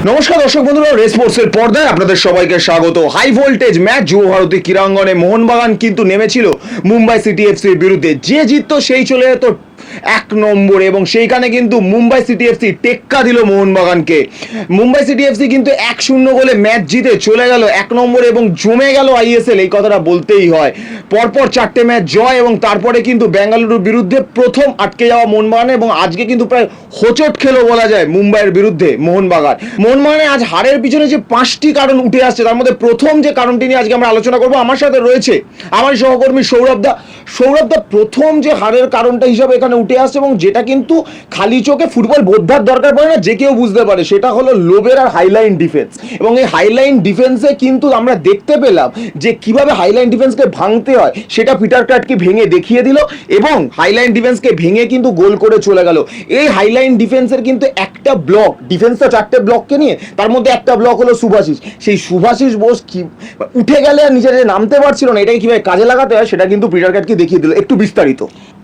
নমস্কার দর্শক বন্ধুরা, রেস স্পোর্টসের পর্দায় আপনাদের সবাইকে স্বাগত। হাই ভোল্টেজ ম্যাচ যুব ভারতী ক্রীড়াঙ্গনে মোহনবাগান কিন্তু নেমেছিল মুম্বাই সিটি এফসির বিরুদ্ধে। যে জিততো সেই চলে যেত 1 নম্বরে এবং সেইখানে কিন্তু মুম্বাই সিটি এফসি টেক্কা দিল মোহনবাগানকে। মুম্বাই সিটি এফসি কিন্তু 1-0 গোলে ম্যাচ জিতে চলে গেল 1 নম্বরে এবং জমে গেল আইএসএল, এই কথাটা বলতেই হয়। পরপর 4টে ম্যাচ জয় এবং তারপরে কিন্তু বেঙ্গালুরুর বিরুদ্ধে প্রথম আটকে যাওয়া মোহনবাগান এবং আজকে কিন্তু প্রায় হোঁচট খেলো বলা যায় মুম্বাইয়ের বিরুদ্ধে মোহনবাগান। মোহনবাগানে আজ হারের পিছনে যে 5টি কারণ উঠে আসছে, তার মধ্যে প্রথম যে কারণটি নিয়ে আজকে আমরা আলোচনা করবো, আমার সাথে রয়েছে আমার সহকর্মী সৌরভদা। প্রথম যে হারের কারণটা হিসাবে এখানে উঠে আসছে এবং যেটা কিন্তু খালি চোখে ফুটবল বোদ্ধার দরকার পড়ে না, যে কেউ বুঝতে পারে, সেটা হলো লোবের আর হাইলাইন ডিফেন্স। এবং এই হাইলাইন ডিফেন্সে কিন্তু আমরা দেখতে পেলাম যে কিভাবে হাইলাইন ডিফেন্সকে ভাঙতে হয়, সেটা পিটার ক্রাটকে ভেঙে দেখিয়ে দিল এবং হাইলাইন ডিফেন্সকে ভেঙে কিন্তু গোল করে চলে গেল। এই হাইলাইন ডিফেন্সের কিন্তু একটা ব্লক, ডিফেন্সটা 4টে ব্লককে নিয়ে, তার মধ্যে একটা ব্লক হলো শুভাশিস। সেই শুভাশিস বোস কি উঠে গেলে আর নিজে নামতে পারছিল না, এটাকে কিভাবে কাজে লাগাতে হয় সেটা কিন্তু পিটার ক্রাটকে দেখিয়ে দিল। একটু বিস্তারিত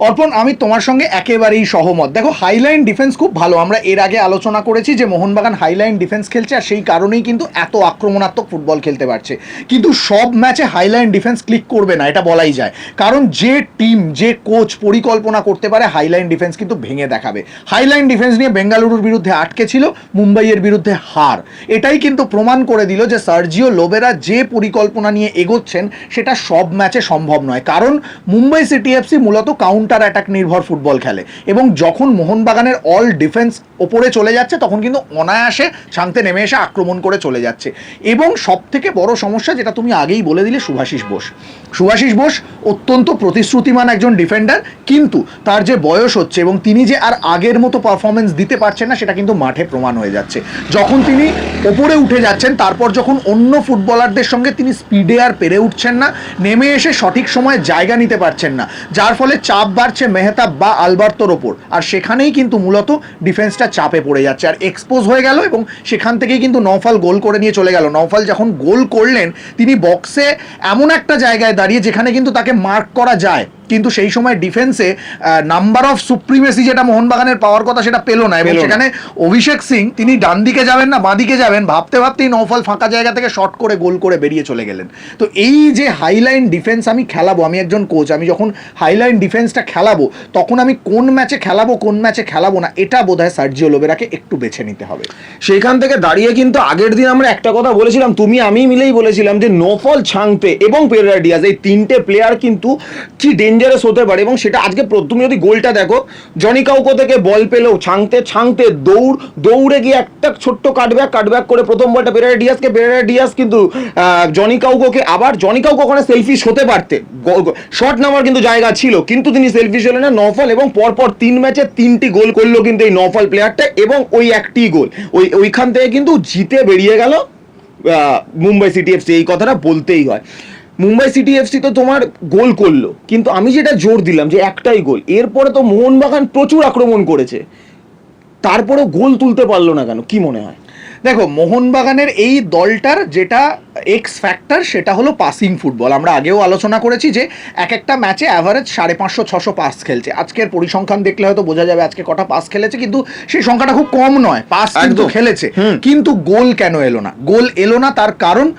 অর্পণ, আমি তোমার সঙ্গে একেবারেই সহমত। দেখো, হাইলাইন ডিফেন্স খুব ভালো। আমরা এর আগে আলোচনা করেছি যে মোহনবাগান হাইলাইন ডিফেন্স খেলছে আর সেই কারণেই কিন্তু এত আক্রমণাত্মক ফুটবল খেলতে পারছে। কিন্তু সব ম্যাচে হাইলাইন ডিফেন্স ক্লিক করবে না, এটা বলাই যায়। কারণ যে টিম, যে কোচ পরিকল্পনা করতে পারে, হাইলাইন ডিফেন্স কিন্তু ভেঙে দেখাবে। হাইলাইন ডিফেন্স নিয়ে বেঙ্গালুরুর বিরুদ্ধে আটকে ছিল, মুম্বাইয়ের বিরুদ্ধে হার এটাই কিন্তু প্রমাণ করে দিল যে সার্জিও লোবেরা যে পরিকল্পনা নিয়ে এগোচ্ছেন সেটা সব ম্যাচে সম্ভব নয়। কারণ মুম্বাই সিটি এফসি মূলত কাউন্টার অ্যাটাক নির্ভর ফুটবল খেলে এবং যখন মোহনবাগানের অল ডিফেন্স ওপরে চলে যাচ্ছে তখন কিন্তু অনায়াসে ছাংতে নেমে এসে আক্রমণ করে চলে যাচ্ছে। এবং সব থেকে বড় সমস্যা, যেটা তুমি আগেই বলে দিলে, শুভাশিস বোস অত্যন্ত প্রতিশ্রুতিমান একজন ডিফেন্ডার, কিন্তু তার যে বয়স হচ্ছে এবং তিনি যে আর আগের মতো পারফরমেন্স দিতে পারছেন না সেটা কিন্তু মাঠে প্রমাণ হয়ে যাচ্ছে। যখন তিনি ওপরে উঠে যাচ্ছেন, তারপর যখন অন্য ফুটবলারদের সঙ্গে তিনি স্পিডে আর পেরে উঠছেন না, নেমে এসে সঠিক সময়ে জায়গা নিতে পারছেন না, যার ফলে চাপ বাড়ছে মেহতাব বা আলবার্তোর ওপর, আর সেখানেই কিন্তু মূলত ডিফেন্সটা চাপে পড়ে যাচ্ছে আর এক্সপোজ হয়ে গেল। এবং সেখান থেকেই কিন্তু নওফাল গোল করে নিয়ে চলে গেল। নওফাল যখন গোল করলেন, তিনি বক্সে এমন একটা জায়গায় দাঁড়িয়ে যেখানে কিন্তু তাকে মার্ক করা যায়, কিন্তু সেই সময় ডিফেন্সে নাম্বার অফ সুপ্রিমেসি যেটা মোহনবাগানের পাওয়ার কথা সেটা পেল না। এবং সেখানে অভিষেক সিং, তিনি ডান দিকে যাবেন না বাঁ দিকে যাবেন ভাবতে ভাবতেই নওফাল ফাঁকা জায়গা থেকে শট করে গোল করে বেরিয়ে চলে গেলেন। তো এই যে হাইলাইন ডিফেন্স আমি খেলাবো, আমি একজন কোচ, আমি যখন হাইলাইন ডিফেন্সটা খেলাবো তখন আমি কোন ম্যাচে খেলাবো কোন ম্যাচে খেলাবো না, এটা বোধহয় সার্জিও লোবেরাকে একটু বেছে নিতে হবে। সেইখান থেকে দাঁড়িয়ে কিন্তু আগের দিন আমরা একটা কথা বলেছিলাম, তুমি আমি মিলেই বলেছিলাম যে নওফাল, ছাংতে এবং পেরেরা ডিয়াজ, এই 3টে প্লেয়ার কিন্তু কি ডেঞ্জারাস হতে পারে। এবং সেটা আজকে তুমি যদি গোলটা দেখো, জনি কাউকো থেকে বল পেলেও ছাংতে দৌড়ে গিয়ে একটা ছোট্ট কাটব্যাক করে প্রথম বলটা পেরেরা ডিয়াজ কিন্তু জনি কাউকোকে, আবার জনি কাউকো ওখানে সেলফিশ হতে পারতে, শট নেওয়ার কিন্তু জায়গা ছিল, কিন্তু তিনি সেলফিশ হলেন না। নওফাল এবং পরপর 3 ম্যাচে 3টি গোল করলো কিন্তু এই নওফাল প্লেয়ারটা, এবং ওই একটি গোল ওইখান থেকে কিন্তু জিতে বেরিয়ে গেল মুম্বাই সিটি এফসি, এই কথাটা বলতেই হয়। মুম্বাই সিটি এফসি তো তোমার গোল করলো, কিন্তু আমি যেটা জোর দিলাম যে একটাই গোল, এরপরে তো মোহনবাগান প্রচুর আক্রমণ করেছে, তারপরেও গোল তুলতে পারলো না কেন, কি মনে হয়? দেখো, মোহনবাগানের এই দলটার যেটা এক্স ফ্যাক্টর সেটা হলো পাসিং ফুটবল। আমরা আগেও আলোচনা করেছি যে এক একটা ম্যাচে অ্যাভারেজ 550-600 পাস খেলছে। আজকের পরিসংখ্যান দেখলে হয়তো বোঝা যাবে আজকে কটা পাস খেলেছে, কিন্তু সেই সংখ্যাটা খুব কম নয়। পাস কিন্তু খেলেছে, কিন্তু গোল কেন এলো না? গোল এলো না তার কারণ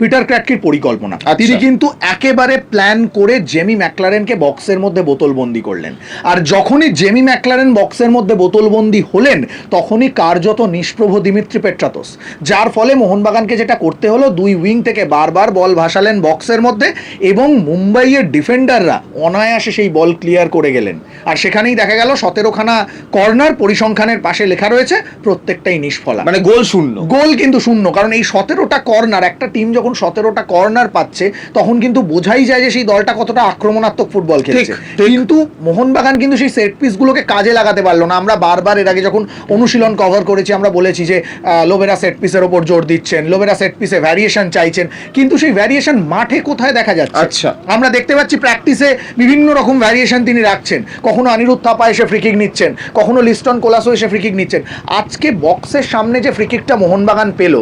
পিটার ক্র্যাটকির পরিকল্পনা। তিনি কিন্তু একেবারে প্ল্যান করে জেমি ম্যাকলারেনকে বক্সের মধ্যে বোতলবন্দি করলেন, আর যখনই জেমি ম্যাকলারেন বক্সের মধ্যে বোতলবন্দি হলেন তখনই কার্যত নিষ্প্রভ দিমিত্রি পেট্রাতোস, যার ফলে মোহনবাগানকে যেটা করতে হলো, 2 উইং থেকে বারবার বল ভাসালেন বক্সের মধ্যে এবং মুম্বাইয়ের ডিফেন্ডাররা অনায়াসে সেই বল ক্লিয়ার করে গেলেন। আর সেখানেই দেখা গেল 17খানা কর্নার, পরিসংখ্যানের পাশে লেখা রয়েছে প্রত্যেকটাই নিষ্ফলা, মানে গোল কিন্তু শূন্য। কারণ এই 17টা কর্নার, একটা টিম যখন 17টা কর্নার পাচ্ছে তখন কিন্তু বোঝাই যায় যে সেই দলটা কতটা আক্রমণাত্মক ফুটবল খেলছে। কিন্তু মোহনবাগান কিন্তু সেই সেট পিসগুলোকে কাজে লাগাতে পারলো না। আমরা বারবার এর আগে যখন অনুশীলন কভার করেছি আমরা বলেছি যে লোবেরা সেট পিসের ওপর জোর দিচ্ছেন, লোবেরা সেট পিসে ভ্যারিয়েশন চাইছেন, কিন্তু সেই ভ্যারিয়েশন মাঠে কোথায় দেখা যাচ্ছে? আচ্ছা, আমরা দেখতে পাচ্ছি প্র্যাকটিসে বিভিন্ন রকম ভ্যারিয়েশন তিনি রাখছেন, কখনো অনিরুদ্ধ থাপা এসে ফ্রিকিক নিচ্ছেন, কখনো লিস্টন কোলাসো এসে ফ্রিকিক নিচ্ছেন। আজকে বক্সের সামনে যে ফ্রিকিকটা মোহনবাগান পেল,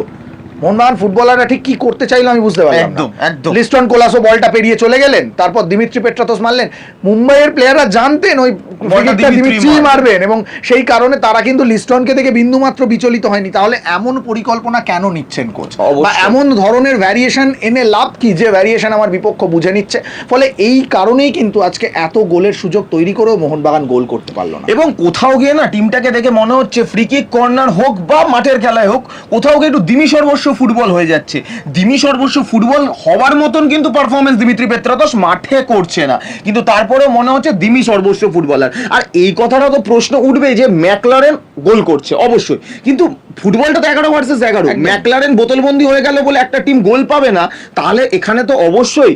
মোহনবাগান ফুটবলাররা ঠিক কি করতে চাইলো আমি বুঝতে পারলাম না। একদম, একদম। লিস্টন কোলাসো বলটা পেরিয়ে চলে গেলেন, তারপর দিমিত্রি পেট্রাতোস মারলেন। মুম্বাইয়ের প্লেয়াররা জানতেন ওই বলটা ক্রিকেটটা দিমিত্রি দিমিত্রি মারবেন, এবং সেই কারণে তারা কিন্তু লিস্টনকে দেখে বিন্দুমাত্র বিচলিত হয়নি। তাহলে এমন পরিকল্পনা কেন নিচ্ছেন কোচ, বা অবশ্যই। এমন ধরনের ভ্যারিয়েশন এনে লাভ কি, যে ভ্যারিয়েশন আমার বিপক্ষ বুঝে নিচ্ছে? ফলে এই কারণেই কিন্তু আজকে এত গোলের সুযোগ তৈরি করেও মোহনবাগান গোল করতে পারলো না। এবং কোথাও গিয়ে না টিমটাকে দেখে মনে হচ্ছে ফ্রি কিক, কর্নার হোক বা মাঠের খেলায় হোক, কোথাও গিয়ে একটু দিমি সর্বস্ব ফুটবল হয়ে যাচ্ছে। দিমি সর্বস্ব ফুটবল হওয়ার মতন কিন্তু পারফরমেন্স দিমিত্রি পেত্রাতোস মাঠে করছে না, কিন্তু তারপরেও মনে হচ্ছে দিমি সর্বস্ব ফুটবলার। আর এই কথাটা তো প্রশ্ন উঠবে যে ম্যাকলারেন গোল করছে অবশ্যই, কিন্তু ফুটবলটা তো 11 ভার্সেস 11। ম্যাকলারেন বোতলবন্দি হয়ে গেল বলে একটা টিম গোল পাবে না, তাহলে এখানে তো অবশ্যই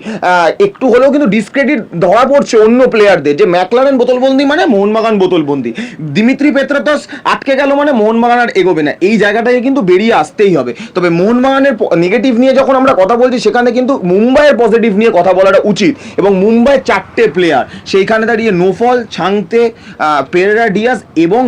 একটু হলেও কিন্তু ডিসক্রেডিট ধরা পড়ছে অন্য প্লেয়ারদের, যে ম্যাকলারেন বোতলবন্দি মানে মোহনবাগান বোতলবন্দি, দিমিত্রি পেত্রাতোস আটকে গেল মানে মোহনবাগান আর এগোবে না। এই জায়গাটাকে কিন্তু বেরিয়ে আসতেই হবে। তবে মোহনবাগানের নেগেটিভ নিয়ে যখন আমরা কথা বলছি, সেখানে কিন্তু মুম্বাইয়ের পজিটিভ নিয়ে কথা বলাটা উচিত। এবং মুম্বাইয়ের 4টে প্লেয়ার সেইখানে দাঁড়িয়ে নোফল, ছাংতে, পেরেরা ডিয়াজ এবং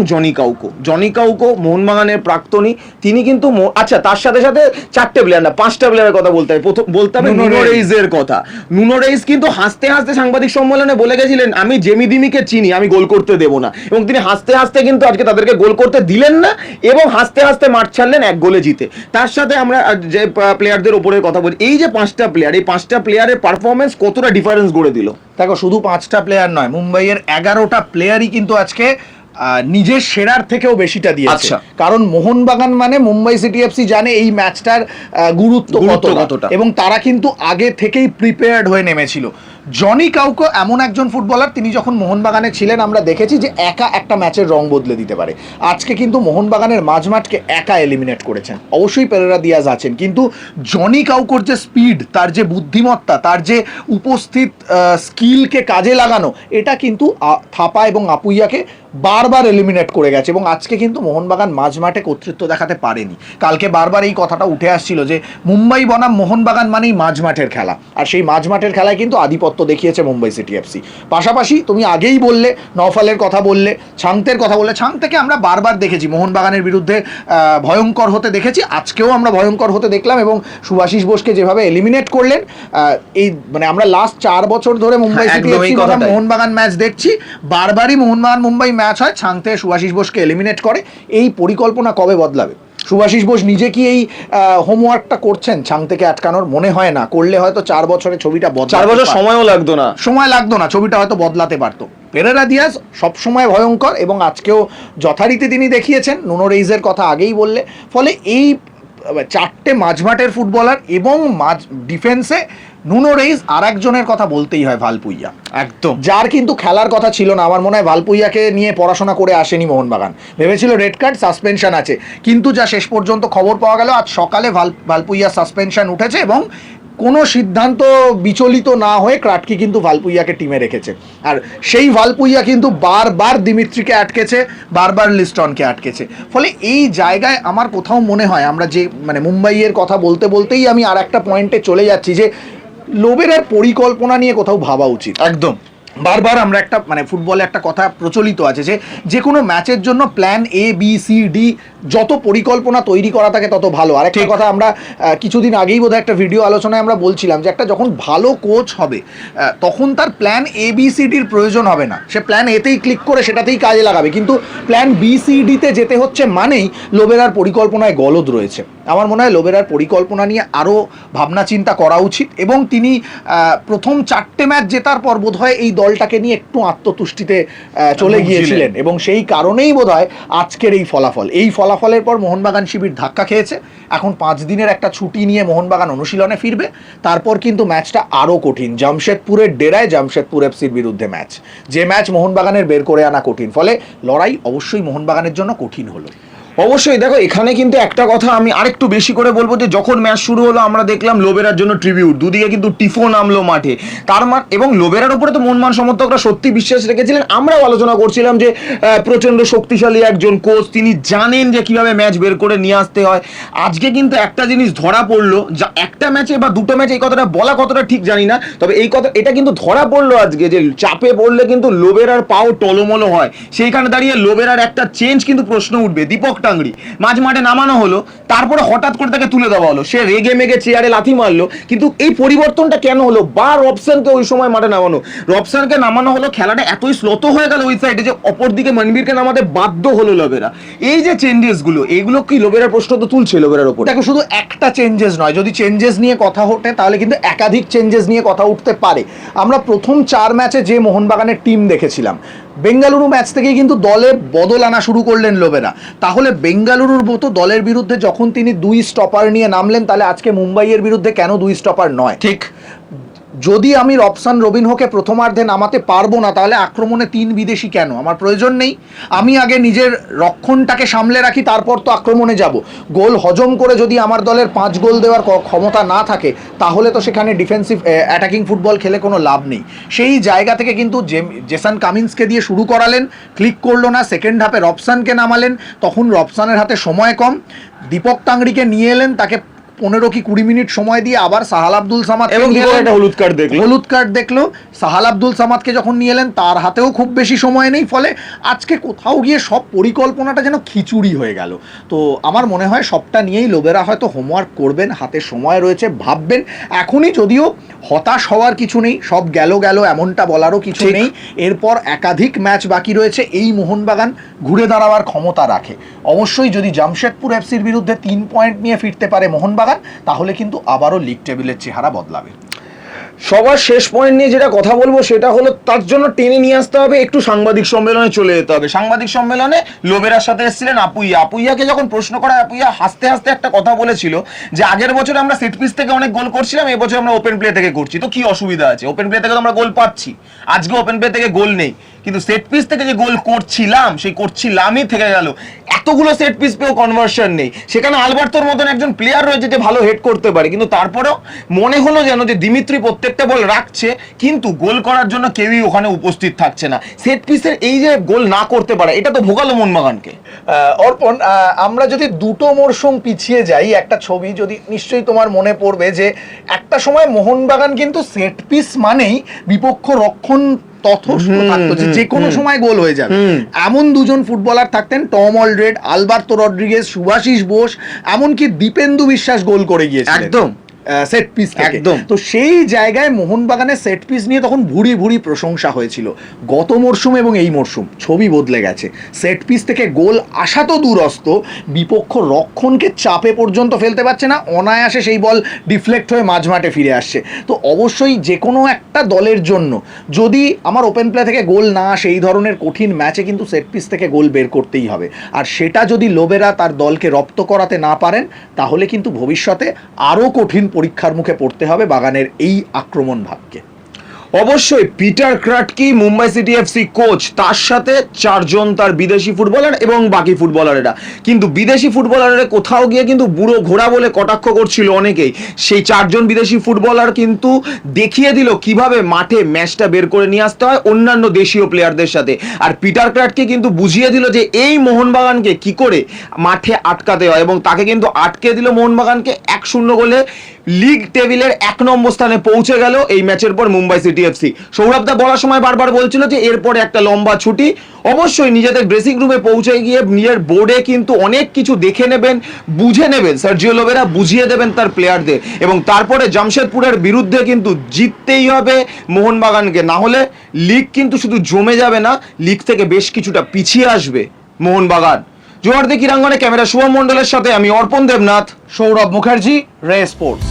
জনি কাউকো মোহনবাগানের প্রাক্তনী, তিনি কিন্তু আচ্ছা তার সাথে সাথে 4টে প্লেয়ার না 5টা প্লেয়ারের কথা বলতে হবে। বলতে হবে নুনো রেইজের কথা। নুনো রেইজ কিন্তু হাসতে হাসতে সাংবাদিক সম্মেলনে বলে গেছিলেন, আমি জেমি দিমিকে চিনি, আমি গোল করতে দেবো না। এবং তিনি হাসতে হাসতে কিন্তু আজকে তাদেরকে গোল করতে দিলেন না, এবং হাসতে হাসতে মাঠ ছাড়লেন 1 গোলে জিতে। তার সাথে আমরা যে প্লেয়ারদের ওপরের কথা বলি, এই যে 5টা প্লেয়ার, এই 5টা প্লেয়ারের পারফরমেন্স কতটা ডিফারেন্স গড়ে দিল। দেখো, শুধু 5টা প্লেয়ার নয়, মুম্বাইয়ের 11টা প্লেয়ারই কিন্তু আজকে নিজের সেরার থেকেও বেশিটা দিয়েছে। আচ্ছা। কারণ মোহনবাগান মানে মুম্বাই সিটি এফসি জানে এই ম্যাচটার গুরুত্ব কতটা, এবং তারা কিন্তু আগে থেকেই প্রিপেয়ার্ড হয়ে নেমেছিল। জনি কাউকো এমন একজন ফুটবলার, তিনি যখন মোহনবাগানে ছিলেন আমরা দেখেছি যে একা একটা ম্যাচের রং বদলে দিতে পারে। আজকে কিন্তু মোহনবাগানের মাঝমাঠকে একা এলিমিনেট করেছেন। অবশ্যই পেরেরা দিয়াজ আছেন, কিন্তু জনি কাউকোর যে স্পিড, তার যে বুদ্ধিমত্তা, তার যে উপস্থিত স্কিলকে কাজে লাগানো, এটা কিন্তু থাপা এবং আপুইয়াকে বারবার এলিমিনেট করে গেছে। এবং আজকে কিন্তু মোহনবাগান মাঝমাঠে কর্তৃত্ব দেখাতে পারেনি। কালকে বারবার এই কথাটা উঠে আসছিল যে মুম্বাই বনাম মোহনবাগান মানেই মাঝমাঠের খেলা, আর সেই মাঝমাঠের খেলায় কিন্তু আধিপত্য দেখিয়েছে মুম্বাই সিটি এফসি। পাশাপাশি তুমি আগেই বললে, নওফালের কথা বললে, ছাংতের কথা বললে। ছাংতেকে আমরা বারবার দেখেছি মোহনবাগানের বিরুদ্ধে ভয়ঙ্কর হতে দেখেছি, আজকেও আমরা ভয়ঙ্কর হতে দেখলাম। এবং সুভাষিস বোসকে যেভাবে এলিমিনেট করলেন, এই মানে আমরা লাস্ট 4 বছর ধরে মুম্বাই সিটি এফসি বনাম মোহনবাগান ম্যাচ দেখছি, বারবারই মোহনবাগান মুম্বাই ম্যাচ হয়, ছাংতে সুভাষিস বোসকে এলিমিনেট করে। এই পরিকল্পনা কবে বদলাবে? সুভাষিস বোস নিজে কি এই হোমওয়ার্কটা করছেন ছাংতেকে আটকানোর? মনে হয় না। করলে হয়তো 4 বছরে ছবিটা 4 বছর সময়ও লাগতো না, ছবিটা হয়তো বদলাতে পারতো। পেরেরা দিয়াজ সবসময় ভয়ঙ্কর, এবং আজকেও যথারীতি তিনি দেখিয়েছেন। নুনো রেইজের কথা আগেই বললে। ফলে এই 4টে মাঝমাঠের ফুটবলার এবং ডিফেন্সে নুনো রেইজ, আর একজনের কথা বলতেই হয়, ভালপুইয়া, একদম, যার কিন্তু খেলার কথা ছিল না। আমার মনে হয় ভালপুইয়াকে নিয়ে পড়াশোনা করে আসেনি মোহনবাগান, ভেবেছিল রেড কার্ড সাসপেনশন আছে, কিন্তু যা শেষ পর্যন্ত খবর পাওয়া গেল আজ সকালে ভালপুইয়া সাসপেনশন উঠেছে, এবং কোনো সিদ্ধান্ত বিচলিত না হয়ে ক্রাটকি কিন্তু ভালপুইয়াকে টিমে রেখেছে। আর সেই ভালপুইয়া কিন্তু বারবার দিমিত্রিকে আটকেছে, বারবার লিস্টনকে আটকেছে। ফলে এই জায়গায় আমার কোথাও মনে হয়, আমরা যে মানে মুম্বাইয়ের কথা বলতে বলতেই আমি আর একটা পয়েন্টে চলে যাচ্ছি, যে লোবেরার পরিকল্পনা নিয়ে কোথাও ভাবা উচিত। একদম। বারবার আমরা একটা মানে ফুটবলে একটা কথা প্রচলিত আছে যে কোনো ম্যাচের জন্য plan A B C D, যত পরিকল্পনা তৈরি করা থাকে তত ভালো। আরেকটা কথা, আমরা কিছুদিন আগেই বোধহয় একটা ভিডিও আলোচনায় আমরা বলছিলাম যে একটা যখন ভালো কোচ হবে, তখন তার plan A B C D র প্রয়োজন হবে না। সে প্ল্যান এতেই ক্লিক করে সেটাতেই কাজে লাগাবে, কিন্তু প্ল্যান B C D তে যেতে হচ্ছে মানেই লোবেরার পরিকল্পনায় গলদ রয়েছে। আমার মনে হয় লোবেরার পরিকল্পনা নিয়ে আরও ভাবনা চিন্তা করা উচিত। এবং তিনি প্রথম 4টে ম্যাচ জেতার পর বোধহয় এই দলটাকে নিয়ে একটু আত্মতুষ্টিতে চলে গিয়েছিলেন, এবং সেই কারণেই বোধহয় আজকের এই ফলাফলের পর মোহনবাগান শিবির ধাক্কা খেয়েছে। এখন 5 দিনের একটা ছুটি নিয়ে মোহনবাগান অনুশীলনে ফিরবে। তারপর কিন্তু ম্যাচটা আরও কঠিন, জামশেদপুরের ডেরায় জামশেদপুর এফসির বিরুদ্ধে ম্যাচ, যে ম্যাচ মোহনবাগানের বের করে আনা কঠিন। ফলে লড়াই অবশ্যই মোহনবাগানের জন্য কঠিন হলো। অবশ্যই। দেখো, এখানে কিন্তু একটা কথা আমি আরেকটু বেশি করে বলবো, যে যখন ম্যাচ শুরু হলো আমরা দেখলাম লোবেরার জন্য ট্রিবিউট, দুদিকে কিন্তু টিফো নামলো মাঠে। এবং লোবেরার উপরে তো মনমান সমর্থকরা সত্যি বিশ্বাস রেখেছিলেন। আমরাও আলোচনা করছিলাম যে প্রচণ্ড শক্তিশালী একজন কোচ, তিনি জানেন যে কিভাবে ম্যাচ বের করে নিয়ে আসতে হয়। আজকে কিন্তু একটা জিনিস ধরা পড়লো, যা একটা ম্যাচে বা দুটো ম্যাচে এই কথাটা বলা কতটা ঠিক জানি না, তবে এটা কিন্তু ধরা পড়লো আজকে, যে চাপে পড়লে কিন্তু লোবেরার পাও টলমলো হয়। সেইখানে দাঁড়িয়ে লোবেরার একটা চেঞ্জ কিন্তু প্রশ্ন উঠবে। দীপক টাংরি মাঝ মাঠে নামানো হলো, তারপরে হঠাৎ করে তাকে তুলে দেওয়া হলো, সে রেগে মেগে চেয়ারে লাথি মারলো। কিন্তু এই পরিবর্তনটা কেন হলো? বা রবসানকে ওই সময় মাঠে নামানো, রবসানকে নামানো হলো, খেলাটা এতই স্লোতো হয়ে গেল ওই সাইডে যে অপরদিকে মনবীরকে নামাতে বাধ্য হলো লোবেরা। এই যে চেঞ্জেস গুলো, এইগুলো কি লোবেরার প্রশ্ন তো তুলছে লোবেরার উপর। দেখো, শুধু একটা চেঞ্জেস নয়, যদি চেঞ্জেস নিয়ে কথা ওঠে তাহলে কিন্তু একাধিক চেঞ্জেস নিয়ে কথা উঠতে পারে। আমরা প্রথম 4 ম্যাচে যে মোহনবাগানের টিম দেখেছিলাম, বেঙ্গালুরু ম্যাচ থেকেই কিন্তু দলে বদল আনা শুরু করলেন লোবেরা। তাহলে বেঙ্গালুরুর মতো দলের বিরুদ্ধে যখন তিনি 2 স্টপার নিয়ে নামলেন, তাহলে আজকে মুম্বাইয়ের বিরুদ্ধে কেন 2 স্টপার নয়? ঠিক। যদি আমি রবসান রবিনহোকে প্রথমার্ধে নামাতে পারবো না, তাহলে আক্রমণে 3 বিদেশি কেন? আমার প্রয়োজন নেই। আমি আগে নিজের রক্ষণটাকে সামলে রাখি, তারপর তো আক্রমণে যাব। গোল হজম করে যদি আমার দলের 5 গোল দেওয়ার ক্ষমতা না থাকে, তাহলে তো সেখানে ডিফেন্সিভ অ্যাটাকিং ফুটবল খেলে কোনো লাভ নেই। সেই জায়গা থেকে কিন্তু জেসন কামিন্সকে দিয়ে শুরু করালেন, ক্লিক করলো না। সেকেন্ড হাফে রবসানকে নামালেন, তখন রবসানের হাতে সময় কম, দীপক টাংরিকে নিয়ে এলেন, তাকে 15 কি 20 মিনিট সময় দিয়ে আবার সাহাল আব্দুল সামাদ এবং হলুদ কার্ড দেখলো। সাহাল আব্দুল সামাদকে যখন নিয়ে এলেন, তার হাতেও খুব বেশি সময় নেই। ফলে আজকে কোথাও গিয়ে সব পরিকল্পনাটা যেন খিচুড়ি হয়ে গেল। তো আমার মনে হয় সবটা নিয়েই লোবেরা হয়তো হোমওয়ার্ক করবেন, হাতে সময় রয়েছে, ভাববেন। এখনই যদিও হতাশ হওয়ার কিছু নেই, সব গেল এমনটা বলারও কিছু নেই। এরপর একাধিক ম্যাচ বাকি রয়েছে, এই মোহনবাগান ঘুরে দাঁড়াবার ক্ষমতা রাখে। অবশ্যই যদি জামশেদপুর এফসির বিরুদ্ধে 3 পয়েন্ট নিয়ে ফিরতে পারে মোহনবাগান, তাহলে কিন্তু আবারও লিগ টেবিলের চেহারা বদলাবে। সবার শেষ পয়েন্ট নিয়ে যেটা কথা বলবো সেটা হলো, তার জন্য টেনে নিয়ে আসতে হবে, একটু সাংবাদিক সম্মেলনে চলে যেতে হবে। সাংবাদিক সম্মেলনে লোবেরার সাথে এসেছিলেন আপুইয়াকে যখন প্রশ্ন করা, আপুইয়া হাসতে হাসতে একটা কথা বলেছিল যে আগের বছর আমরা সেট পিস থেকে অনেক গোল করছিলাম, এবছর আমরা ওপেন প্লে থেকে করছি, তো কি অসুবিধা আছে? ওপেন প্লে থেকে তো আমরা গোল পাচ্ছি, আজকে ওপেন প্লে থেকে গোল নেই, কিন্তু সেট পিস থেকে যে গোল করছিলাম, সেই করছিলামই থেকে গেল। এতগুলো সেট পিস পেয়েও কনভার্সন নেই। সেখানে আলবার্তোর মতন একজন প্লেয়ার রয়েছে যে ভালো হেড করতে পারে, কিন্তু তারপরেও মনে হলো যেন যে দিমিত্রি প্রত্যেকটা বল রাখছে, কিন্তু গোল করার জন্য কেউই ওখানে উপস্থিত থাকছে না। সেট পিসের এই যে গোল না করতে পারে, এটা তো ভোগালো মোহনবাগানকে। অর্পণ, আমরা যদি 2টো মরশুম পিছিয়ে যাই, একটা ছবি যদি নিশ্চয়ই তোমার মনে পড়বে যে একটা সময় মোহনবাগান কিন্তু সেট পিস মানেই বিপক্ষ রক্ষণ তথস্ত থাকতো, যে কোনো সময় গোল হয়ে যাবে। এমন 2জন ফুটবলার থাকতেন, Tom Aldred, Alberto Rodriguez, Subhashis Bose, এমনকি দীপেন্দু বিশ্বাস গোল করে গিয়েছিলেন একদম সেট পিস একদম। তো সেই জায়গায় মোহনবাগানের সেট পিস নিয়ে তখন ভুরি ভুরি প্রশংসা হয়েছিল। গত মরশুম এবং এই মরশুম ছবি বদলে গেছে। সেট পিস থেকে গোল আসা তো দূরস্থ, বিপক্ষ রক্ষণকে চাপে পর্যন্ত ফেলতে পারছে না, অনায়াসে সেই বল ডিফ্লেক্ট হয়ে মাঝমাঠে ফিরে আসছে। তো অবশ্যই যে কোনো একটা দলের জন্য যদি আমার ওপেন প্লে থেকে গোল না আসে, এই ধরনের কঠিন ম্যাচে কিন্তু সেট পিস থেকে গোল বের করতেই হবে। আর সেটা যদি লোবেরা তার দলকে রপ্ত করাতে না পারেন, তাহলে কিন্তু ভবিষ্যতে আরও কঠিন পরীক্ষার মুখে পড়তে হবে বাগানের এই আক্রমণ ভাগকে। অবশ্যই Peter Kratky Mumbai City FC coach, তার সাথে 4 জন তার বিদেশি ফুটবলার এবং বাকি ফুটবলারেরা, কিন্তু বিদেশি ফুটবলারেরা কোথাও গিয়ে কিন্তু বুড়ো ঘোড়া বলে কটাক্ষ করছিল অনেকেই। সেই 4 জন বিদেশি ফুটবলার কিন্তু দেখিয়ে দিল কিভাবে মাঠে ম্যাচটা বের করে নিয়ে আসতে হয় অন্যান্য দেশীয় প্লেয়ারদের সাথে। আর পিটার ক্রাটকি কিন্তু বুঝিয়ে দিল যে এই মোহনবাগানকে কি করে মাঠে আটকাতে হয়, এবং তাকে কিন্তু আটকে দিল মোহনবাগানকে 1-0 গোলে লিগ টেবিলের 1 নম্বর স্থানে পৌঁছে গেল এই ম্যাচের পর মুম্বাই সিটি এফসি। সৌরভদা বলার সময় বারবার বলছিল যে এরপরে একটা লম্বা ছুটি। অবশ্যই নিজেদের ড্রেসিং রুমে পৌঁছে গিয়ে নিজের বোর্ডে কিন্তু অনেক কিছু দেখে নেবেন, বুঝে নেবেন, সার্জিও লোবেরা বুঝিয়ে দেবেন তার প্লেয়ারদের, এবং তারপরে জামশেদপুরের বিরুদ্ধে কিন্তু জিততেই হবে মোহনবাগানকে, না হলে লিগ কিন্তু শুধু জমে যাবে না, লিগ থেকে বেশ কিছুটা পিছিয়ে আসবে মোহনবাগান। জোয়ারদি ক্রীড়াঙ্গনে ক্যামেরা শুভম মণ্ডলের সাথে আমি অর্পণ দেবনাথ, সৌরভ মুখার্জি, রে স্পোর্টস।